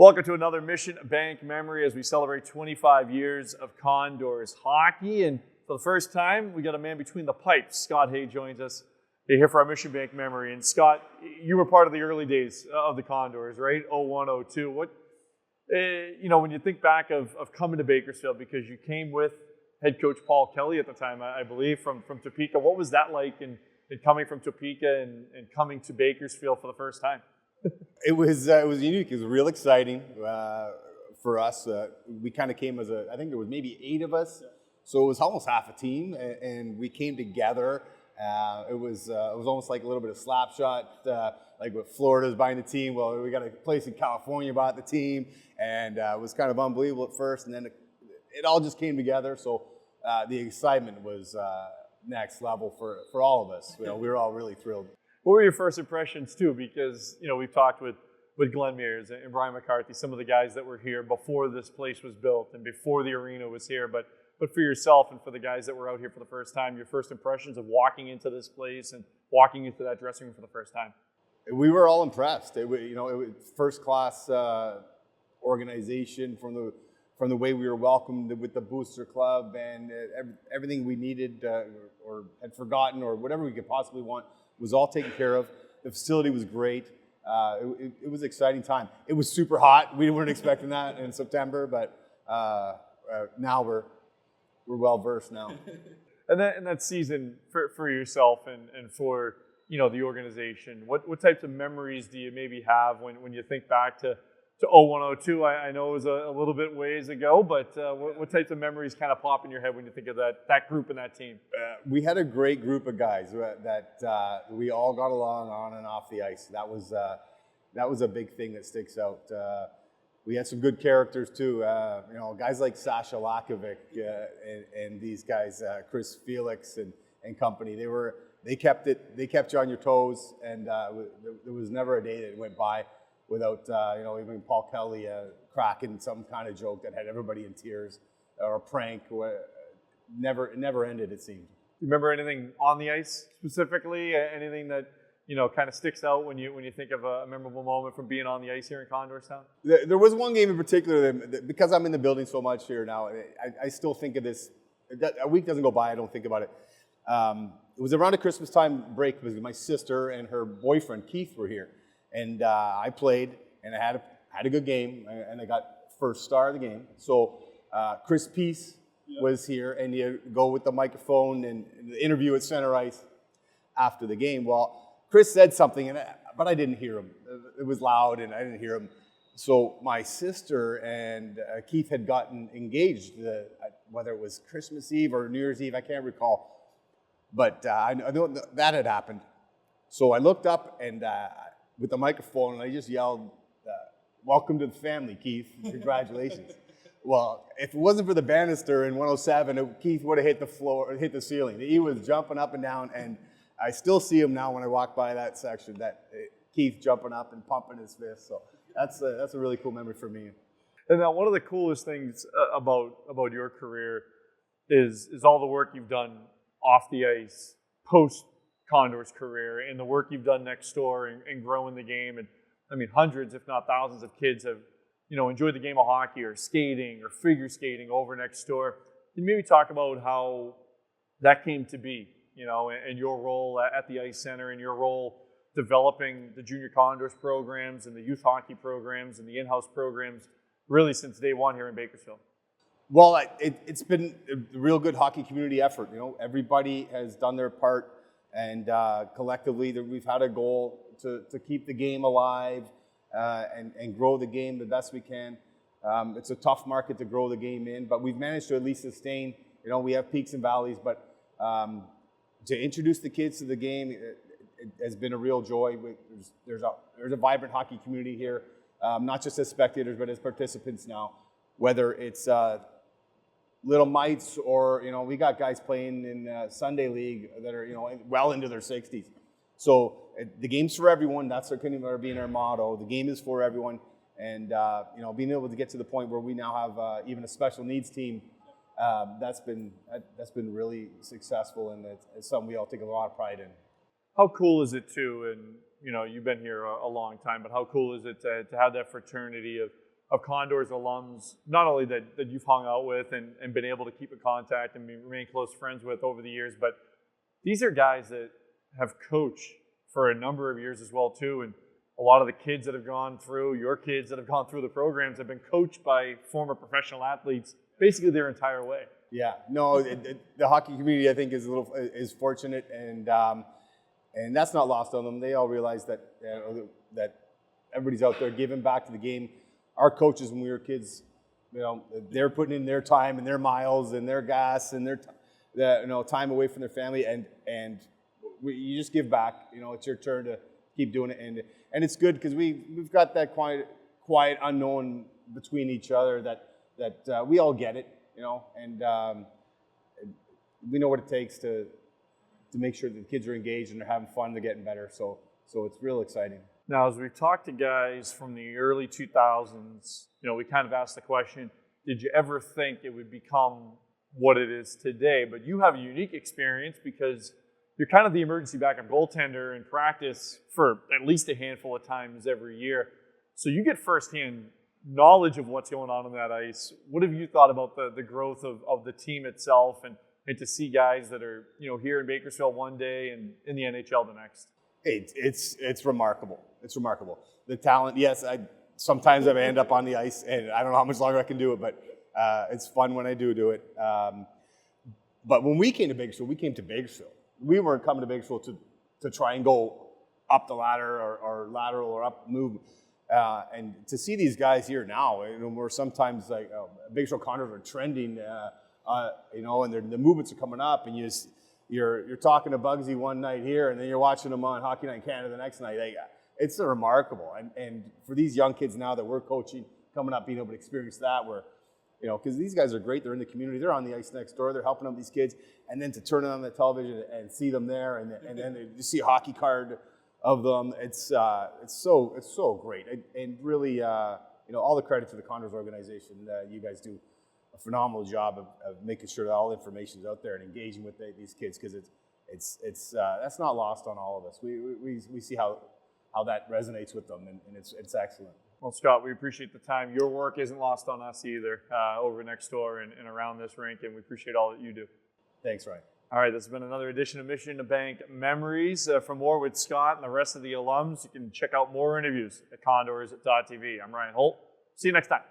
Welcome to another Mission Bank Memory as we celebrate 25 years of Condors hockey. And for the first time, we got a man between the pipes. Scott Hay joins us here for our Mission Bank Memory. And Scott, you were part of the early days of the Condors, right? 01, 02. What, when you think back of coming to Bakersfield, because you came with head coach Paul Kelly at the time, I believe, from Topeka. What was that like in coming from Topeka and coming to Bakersfield for the first time? It was unique. It was real exciting for us. We kind of came as I think there was maybe 8 of us, so it was almost half a team, and we came together. It was almost like a little bit of slap shot, like with Florida's buying the team. Well, we got a place in California bought the team, and it was kind of unbelievable at first, and then it all just came together. So the excitement was next level for all of us. We were all really thrilled. What were your first impressions too? Because we've talked with Glenn Mears and Brian McCarthy, some of the guys that were here before this place was built and before the arena was here. But for yourself and for the guys that were out here for the first time, your first impressions of walking into this place and walking into that dressing room for the first time. We were all impressed. It was first class organization from the way we were welcomed with the Booster Club and everything we needed or had forgotten or whatever we could possibly want was all taken care of. The facility was great. It was an exciting time. It was super hot. We weren't expecting that in September, but now we're well versed now. And that season for yourself and for the organization, what types of memories do you maybe have when you think back to 01, 02? I know it was a little bit ways ago, but what types of memories kind of pop in your head when you think of that group and that team? We had a great group of guys that we all got along on and off the ice. That was a big thing that sticks out. We had some good characters too. Guys like Sasha Lakovic and these guys, Chris Felix and company. They kept you on your toes, and there was never a day that went by without even Paul Kelly cracking some kind of joke that had everybody in tears, or a prank. It never ended, it seemed. You remember anything on the ice specifically? Anything that kind of sticks out when you think of a memorable moment from being on the ice here in Condorstown? There was one game in particular that because I'm in the building so much here now, I still think of this. A week doesn't go by I don't think about it. It was around a Christmas time break because my sister and her boyfriend Keith were here. And I played, and I had a good game, and I got first star of the game. So Chris Peace was here, and you go with the microphone and the interview at center ice after the game. Well, Chris said something, but I didn't hear him. It was loud, and I didn't hear him. So my sister and Keith had gotten engaged, whether it was Christmas Eve or New Year's Eve, I can't recall. But I know that had happened. So I looked up and with the microphone, and I just yelled, "Welcome to the family, Keith. Congratulations." Well, if it wasn't for the banister in 107, Keith would have hit the ceiling. He was jumping up and down, and I still see him now when I walk by that section, Keith jumping up and pumping his fist. So that's a really cool memory for me. And now one of the coolest things about your career is all the work you've done off the ice, post Condor's career, and the work you've done next door and growing the game. And I mean, hundreds, if not thousands of kids have, enjoyed the game of hockey or skating or figure skating over next door. Can you maybe talk about how that came to be, and your role at the Ice Center and your role developing the junior Condors programs and the youth hockey programs and the in-house programs really since day one here in Bakersfield? Well, it's been a real good hockey community effort. Everybody has done their part. And collectively, we've had a goal to keep the game alive and grow the game the best we can. It's a tough market to grow the game in, but we've managed to at least sustain. We have peaks and valleys, but to introduce the kids to the game, it has been a real joy. There's a vibrant hockey community here, not just as spectators, but as participants now. Whether it's little mites, or we got guys playing in Sunday League that are well into their 60s. So the game's for everyone. That's going to be our motto. The game is for everyone, and being able to get to the point where we now have even a special needs team, that's been really successful, and it's something we all take a lot of pride in. How cool is it too? And you've been here a long time, but how cool is it to have that fraternity of Condor's alums, not only that you've hung out with and been able to keep in contact and remain close friends with over the years, but these are guys that have coached for a number of years as well too. And a lot of the kids that have gone through, your kids that have gone through the programs, have been coached by former professional athletes basically their entire way. Yeah, no, the hockey community, I think, is fortunate, and that's not lost on them. They all realize that that everybody's out there giving back to the game. Our coaches, when we were kids, they're putting in their time and their miles and their gas and their time away from their family, and you just give back. It's your turn to keep doing it, and it's good because we've got that quiet unknown between each other that we all get it, and we know what it takes to make sure that the kids are engaged and they're having fun, they're getting better. So it's real exciting. Now, as we've talked to guys from the early 2000s, we kind of asked the question, did you ever think it would become what it is today? But you have a unique experience because you're kind of the emergency backup goaltender in practice for at least a handful of times every year. So you get firsthand knowledge of what's going on that ice. What have you thought about the growth of the team itself and to see guys that are here in Bakersfield one day and in the NHL the next? It's remarkable. It's remarkable. The talent, yes, sometimes I end up on the ice and I don't know how much longer I can do it, but it's fun when I do it. But when we came to Bakersfield, we weren't coming to Bakersfield to try and go up the ladder or lateral or up move. And to see these guys here now, we're sometimes like Bakersfield Condors are trending, and the movements are coming up, and you're talking to Bugsy one night here, and then you're watching them on Hockey Night in Canada the next night. It's remarkable, and for these young kids now that we're coaching, coming up, being able to experience that, because these guys are great. They're in the community. They're on the ice next door. They're helping out these kids, and then to turn it on the television and see them there, and then you see a hockey card of them. It's so great, and really, all the credit to the Condors organization. You guys do a phenomenal job of making sure that all the information is out there and engaging with these kids, because it's that's not lost on all of us. We see how that resonates with them, and it's excellent. Well, Scott, we appreciate the time. Your work isn't lost on us either over next door and around this rink, and we appreciate all that you do. Thanks, Ryan. All right, this has been another edition of Mission to Bank Memories. For more with Scott and the rest of the alums, you can check out more interviews at condors.tv. I'm Ryan Holt. See you next time.